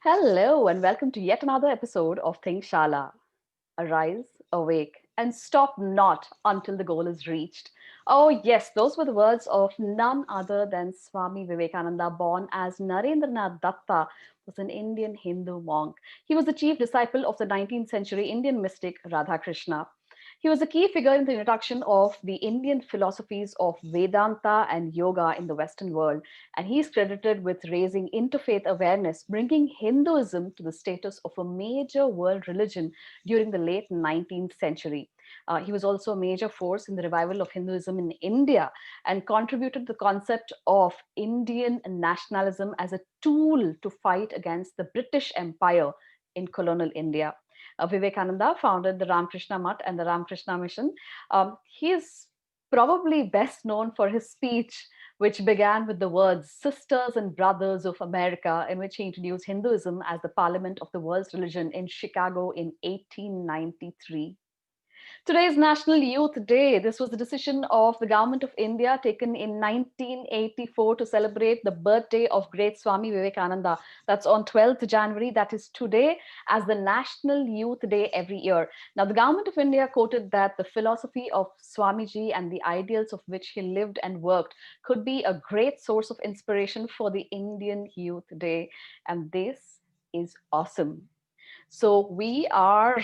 Hello, and welcome to yet another episode of Think Shala. Arise, awake, and stop not until the goal is reached. Oh, yes, those were the words of none other than Swami Vivekananda, born as Narendranath Datta, was an Indian Hindu monk. He was the chief disciple of the 19th century Indian mystic Radhakrishna. He was a key figure in the introduction of the Indian philosophies of Vedanta and yoga in the Western world, and he is credited with raising interfaith awareness, bringing Hinduism to the status of a major world religion during the late 19th century. He was also a major force in the revival of Hinduism in India and contributed the concept of Indian nationalism as a tool to fight against the British Empire in colonial India. Vivekananda founded the Ramakrishna Mutt and the Ramakrishna Mission. He is probably best known for his speech, which began with the words Sisters and Brothers of America, in which he introduced Hinduism as the parliament of the world's religion in Chicago in 1893. Today is National Youth Day. This was the decision of the Government of India taken in 1984 to celebrate the birthday of great Swami Vivekananda. That's on 12th January, that is today, as the National Youth Day every year. Now, the Government of India quoted that the philosophy of Swamiji and the ideals of which he lived and worked could be a great source of inspiration for the Indian Youth Day. And this is awesome. So we are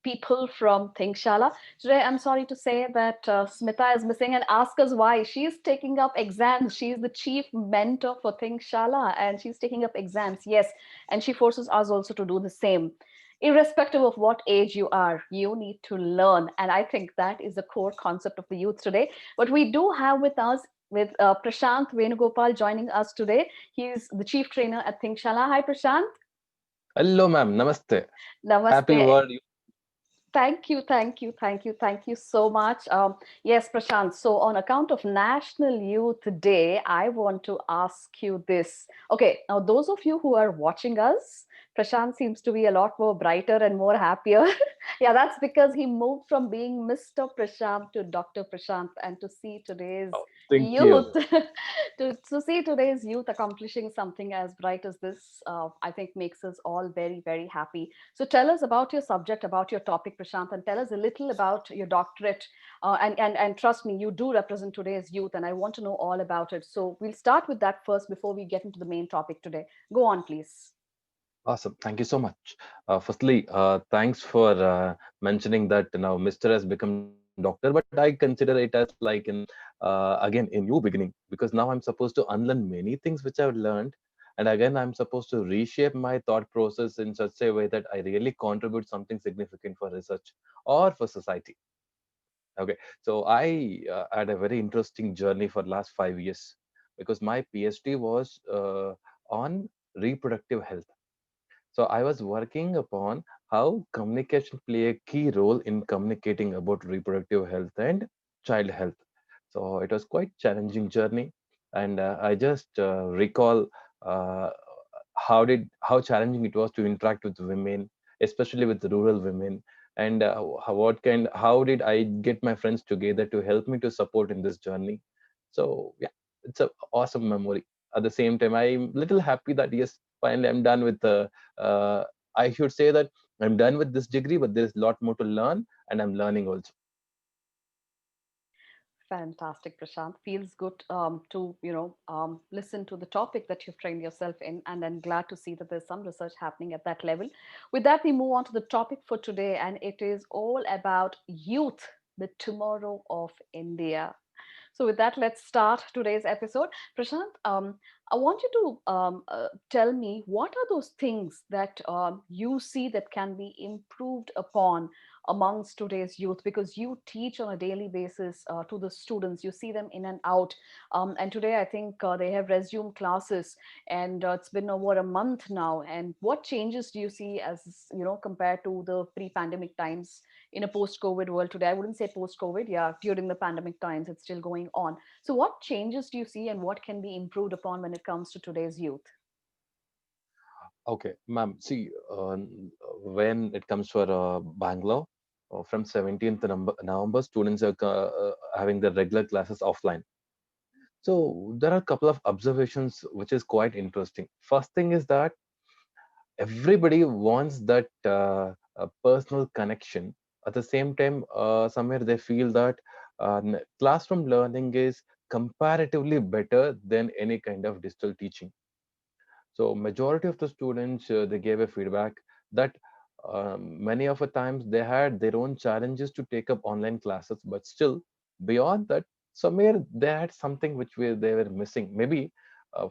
people from Shala. Today, I'm sorry to say that Smita is missing and ask us why. She's taking up exams. She's the chief mentor for Shala and she's taking up exams. Yes, and she forces us also to do the same. Irrespective of what age you are, you need to learn. And I think that is the core concept of the youth today. But we do have with us with Prashant Venugopal joining us today. He's the chief trainer at Shala. Hi, Prashant. Hello, ma'am. Namaste. Happy Namaste. word. Thank you, thank you, thank you, thank you so much. Yes, Prashant. So, on account of National Youth Day, I want to ask you this. Okay, now those of you who are watching us, Prashant seems to be a lot more brighter and more happier. Yeah, that's because he moved from being Mr. Prashant to Dr. Prashant, and to see today's Oh, thank youth, you. to see today's youth accomplishing something as bright as this, I think makes us all very, very happy. So tell us about your subject, about your topic, Prashant, and tell us a little about your doctorate. And trust me, you do represent today's youth, and I want to know all about it. So we'll start with that first before we get into the main topic today. Go on, please. Awesome. Thank you so much. Firstly, thanks for mentioning that now Mr. has become doctor, but I consider it as like again a new beginning because now I'm supposed to unlearn many things which I've learned, and again I'm supposed to reshape my thought process in such a way that I really contribute something significant for research or for society. Okay, so I had a very interesting journey for last 5 years because my PhD was on reproductive health. So I was working upon how communication play a key role in communicating about reproductive health and child health. So it was quite challenging journey, and I just recall uh, how challenging it was to interact with women, especially with rural women, and how did I get my friends together to help me to support in this journey. So yeah, it's a awesome memory. At the same time, I'm little happy that yes, finally I'm done with the uh, I should say that I'm done with this degree, but there's a lot more to learn, and I'm learning also. Fantastic, Prashant. Feels good to listen to the topic that you've trained yourself in, and then glad to see that there's some research happening at that level. With that, we move on to the topic for today, and it is all about youth, the tomorrow of India. So, with that, let's start today's episode. Prashant, I want you to tell me what are those things that you see that can be improved upon amongst today's youth, because you teach on a daily basis to the students. You see them in and out. And today, I think they have resumed classes, and it's been over a month now. And what changes do you see as, compared to the pre pandemic times? In a post-COVID world today. I wouldn't say post-COVID, yeah, during the pandemic times, it's still going on. So what changes do you see and what can be improved upon when it comes to today's youth? Okay, ma'am. See, when it comes for Bangalore, from 17th November, students are having their regular classes offline. So there are a couple of observations which is quite interesting. First thing is that Everybody wants that personal connection. At the same time, somewhere they feel that classroom learning is comparatively better than any kind of digital teaching. So majority of the students they gave a feedback that many of the times they had their own challenges to take up online classes, but still beyond that, somewhere they had something which they were missing. Maybe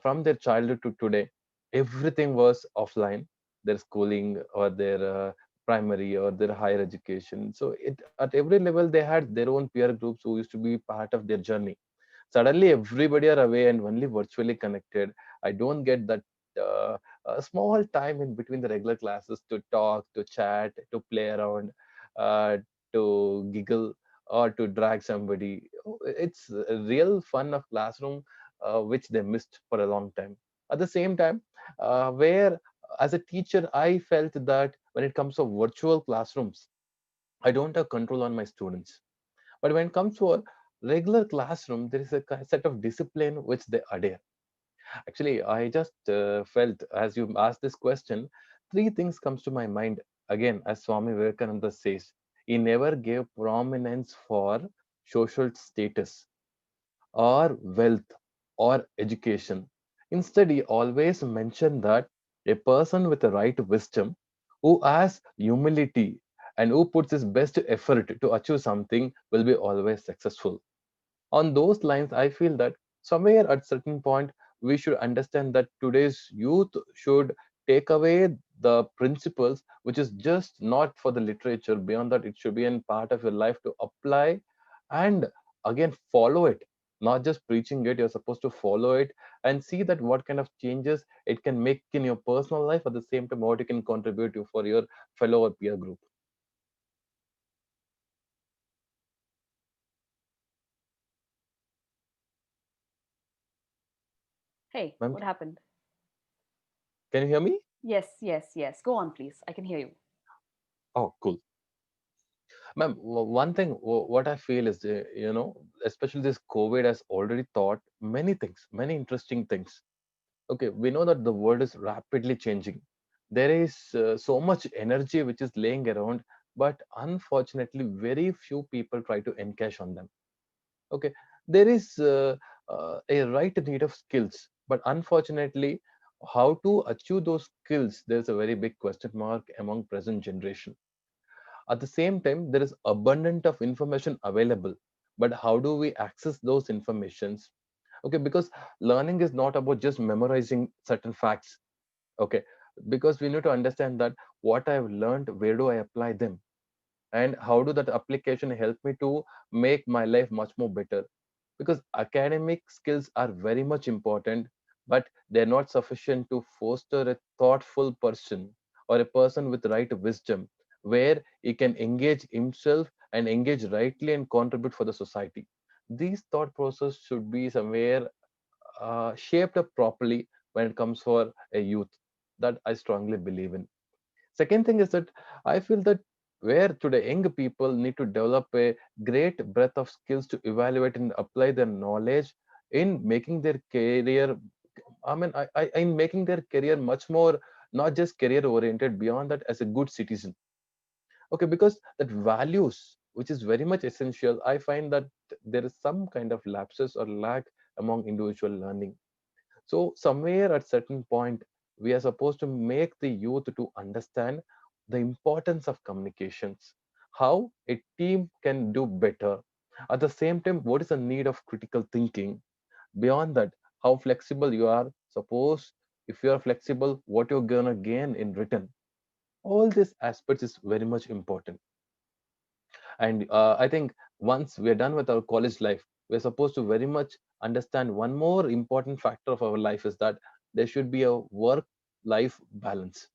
from their childhood to today, everything was offline, their schooling or their primary or their higher education. So at every level they had their own peer groups who used to be part of their journey. Suddenly everybody are away and only virtually connected. I don't get that a small time in between the regular classes to talk, to chat, to play around, uh, to giggle, or to drag somebody. It's a real fun of classroom which they missed for a long time. At the same time, where as a teacher I felt that when it comes to virtual classrooms, I don't have control on my students, but when it comes to a regular classroom, there is a set of discipline which they adhere. Actually, I just felt as you asked this question, three things comes to my mind. Again, as Swami Vivekananda says, he never gave prominence for social status or wealth or education. Instead, he always mentioned that a person with the right wisdom, who has humility and who puts his best effort to achieve something, will be always successful. On those lines, I feel that somewhere at certain point we should understand that today's youth should take away the principles which is just not for the literature. Beyond that, it should be a part of your life to apply and again follow it, not just preaching it. You're supposed to follow it and see that what kind of changes it can make in your personal life, at the same time what it can contribute to for your fellow or peer group. Hey, Ma'am, what happened? can you hear me? Yes, yes, yes. Go on, please. I can hear you. Oh, cool. Ma'am, one thing what I feel is, especially this COVID has already taught many things, many interesting things. Okay, we know that the world is rapidly changing. There is so much energy which is laying around, but unfortunately, very few people try to encash on them. Okay, there is a right need of skills, but unfortunately, how to achieve those skills, there's a very big question mark among present generation. At the same time, there is abundant of information available, but how do we access those informations? Okay, because learning is not about just memorizing certain facts. Okay, because we need to understand that what I've learned, where do I apply them, and how do that application help me to make my life much more better? Because academic skills are very much important, but they're not sufficient to foster a thoughtful person or a person with right wisdom, where he can engage himself and engage rightly and contribute for the society. These thought process should be somewhere shaped up properly when it comes for a youth. That I strongly believe in. Second thing is that I feel that where today young people need to develop a great breadth of skills to evaluate and apply their knowledge in making their career. I mean, in making their career much more not just career oriented, beyond that as a good citizen. Okay, because that values, which is very much essential, I find that there is some kind of lapses or lack among individual learning. So somewhere at certain point, we are supposed to make the youth to understand the importance of communications, how a team can do better. At the same time, what is the need of critical thinking? Beyond that, how flexible you are. Suppose if you are flexible, what you're gonna gain in return. All these aspects is very much important. And I think once we're done with our college life, we're supposed to very much understand one more important factor of our life is that there should be a work life balance.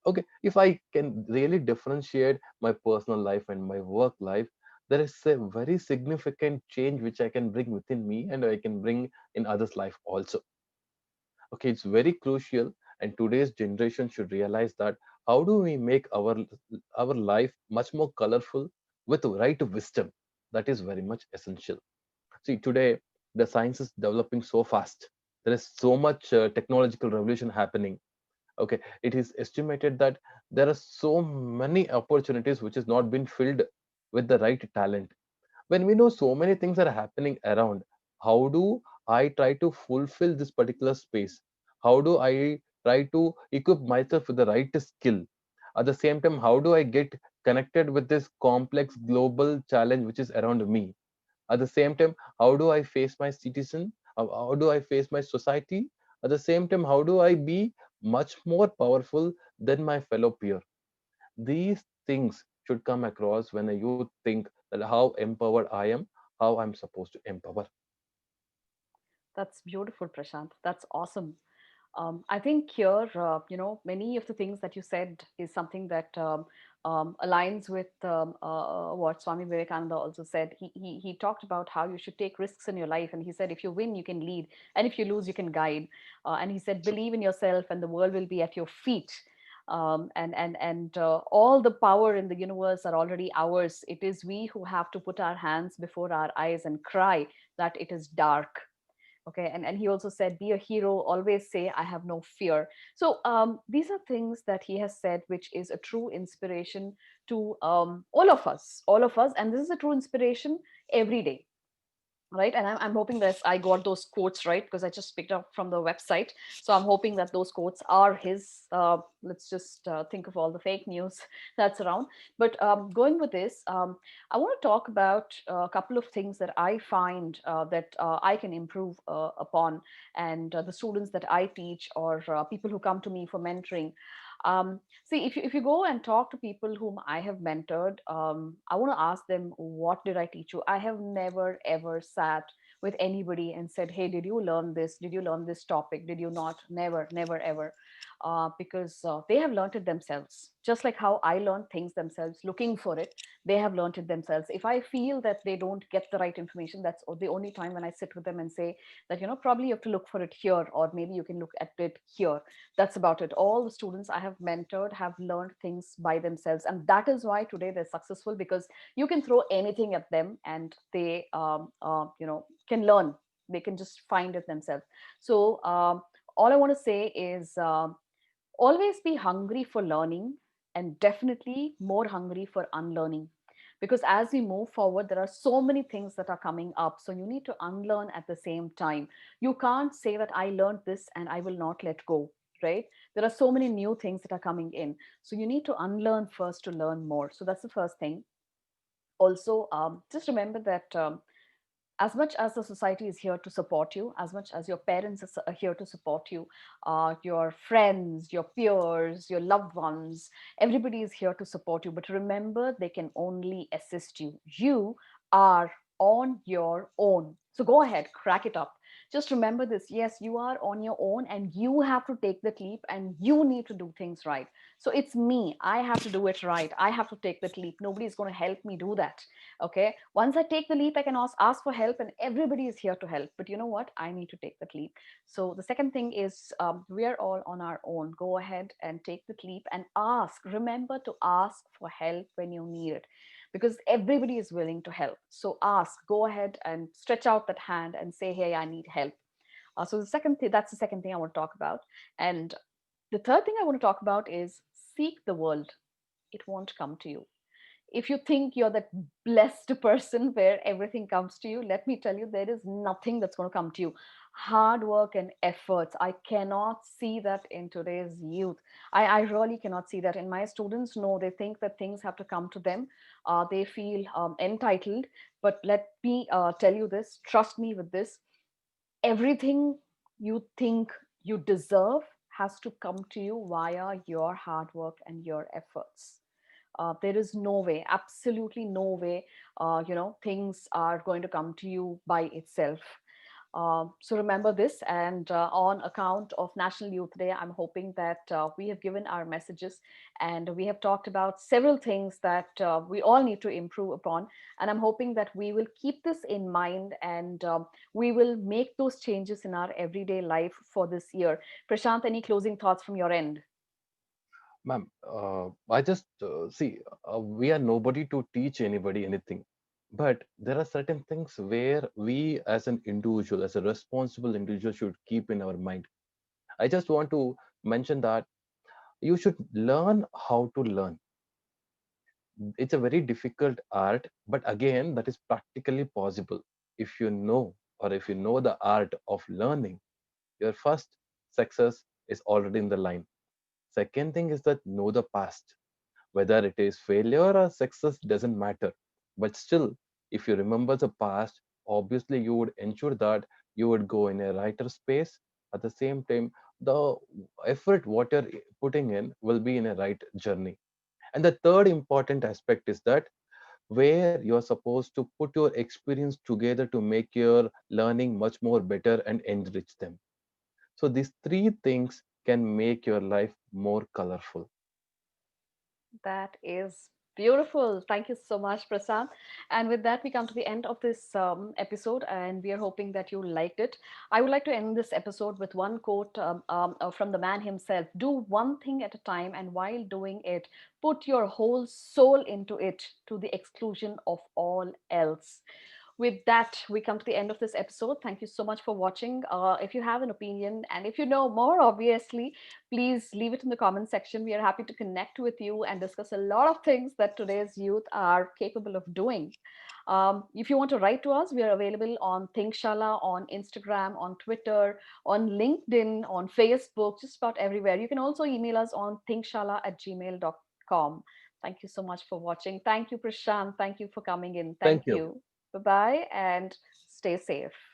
Okay, if I can really differentiate my personal life and my work life, there is a very significant change which I can bring within me and I can bring in others' life also. Okay, it's very crucial, and today's generation should realize that how do we make our life much more colorful with the right wisdom? That is very much essential. See, today the science is developing so fast. There is so much technological revolution happening. Okay, it is estimated that there are so many opportunities which has not been filled with the right talent. When we know so many things are happening around, how do I try to fulfill this particular space? How do I try to equip myself with the right skill? At the same time, how do I get connected with this complex global challenge which is around me? At the same time, how do I face my citizen? How do I face my society? At the same time, how do I be much more powerful than my fellow peer? These things should come across when you think that how empowered I am, how I'm supposed to empower. That's beautiful, Prashant. That's awesome. I think here, many of the things that you said is something that aligns with what Swami Vivekananda also said. He talked about how you should take risks in your life, and he said, if you win, you can lead, and if you lose, you can guide. And he said, believe in yourself, and the world will be at your feet. And all the power in the universe are already ours. It is we who have to put our hands before our eyes and cry that it is dark. Okay, and he also said, be a hero, always say I have no fear. So these are things that he has said, which is a true inspiration to all of us, and this is a true inspiration every day, right? And I'm hoping that I got those quotes right, because I just picked up from the website. So I'm hoping that those quotes are his. Let's just think of all the fake news that's around. But going with this, I want to talk about a couple of things that I find that I can improve upon, and the students that I teach, or people who come to me for mentoring. See, if you go and talk to people whom I have mentored, I want to ask them, what did I teach you? I have never ever sat with anybody and said, hey, did you learn this? Did you learn this topic? Did you not? Never, never, ever. Because they have learned it themselves. Just like how I learned things themselves, looking for it, they have learned it themselves. If I feel that they don't get the right information, that's the only time when I sit with them and say that, probably you have to look for it here, or maybe you can look at it here. That's about it. All the students I have mentored have learned things by themselves, and that is why today they're successful, because you can throw anything at them and they can learn. They can just find it themselves. So all I want to say is, always be hungry for learning, and definitely more hungry for unlearning, because as we move forward, there are so many things that are coming up, so you need to unlearn at the same time. You can't say that I learned this and I will not let go, right? There are so many new things that are coming in, so you need to unlearn first to learn more. So that's the first thing. Also, just remember that, as much as the society is here to support you, as much as your parents are here to support you, your friends, your peers, your loved ones, everybody is here to support you. But remember, they can only assist you. You are on your own. So go ahead, crack it up. Just remember this. Yes, you are on your own, and you have to take that leap, and you need to do things right. So it's me. I have to do it right. I have to take that leap. Nobody's going to help me do that. Okay, once I take the leap, I can ask for help, and everybody is here to help. But you know what, I need to take that leap. So the second thing is, we are all on our own. Go ahead and take the leap and ask. Remember to ask for help when you need it, because everybody is willing to help. So ask, go ahead and stretch out that hand and say, hey, I need help. So the second thing, that's the second thing I want to talk about. And the third thing I want to talk about is, seek the world. It won't come to you. If you think you're that blessed person where everything comes to you, let me tell you, there is nothing that's going to come to you. Hard work and efforts, I cannot see that in today's youth. I really cannot see that in my students. No, they think that things have to come to them. They feel entitled. But let me tell you this, trust me with this, everything you think you deserve has to come to you via your hard work and your efforts. There is no way, absolutely no way, things are going to come to you by itself. So remember this, and on account of National Youth Day, I'm hoping that we have given our messages, and we have talked about several things that we all need to improve upon. And I'm hoping that we will keep this in mind, and we will make those changes in our everyday life for this year. Prashant, any closing thoughts from your end? Ma'am, I just see, we are nobody to teach anybody anything. But there are certain things where we, as an individual, as a responsible individual, should keep in our mind. I just want to mention that. You should learn how to learn. It's a very difficult art, but again, that is practically possible. If you know, or if you know the art of learning, your first success is already in the line. Second thing is that know the past. Whether it is failure or success doesn't matter. But still, if you remember the past, obviously you would ensure that you would go in a writer space. At the same time, the effort what you're putting in will be in a right journey. And the third important aspect is that where you are supposed to put your experience together to make your learning much more better and enrich them. So these three things can make your life more colorful. That is beautiful. Thank you so much, Prasad. And with that, we come to the end of this episode, and we are hoping that you liked it. I would like to end this episode with one quote from the man himself: "Do one thing at a time, and while doing it, put your whole soul into it to the exclusion of all else." With that, we come to the end of this episode. Thank you so much for watching. If you have an opinion and if you know more, obviously, please leave it in the comment section. We are happy to connect with you and discuss a lot of things that today's youth are capable of doing. If you want to write to us, we are available on ThinkShala, on Instagram, on Twitter, on LinkedIn, on Facebook, just about everywhere. You can also email us on thinkshala@gmail.com. Thank you so much for watching. Thank you, Prashant. Thank you for coming in. Thank Thank you. you. Bye bye and stay safe.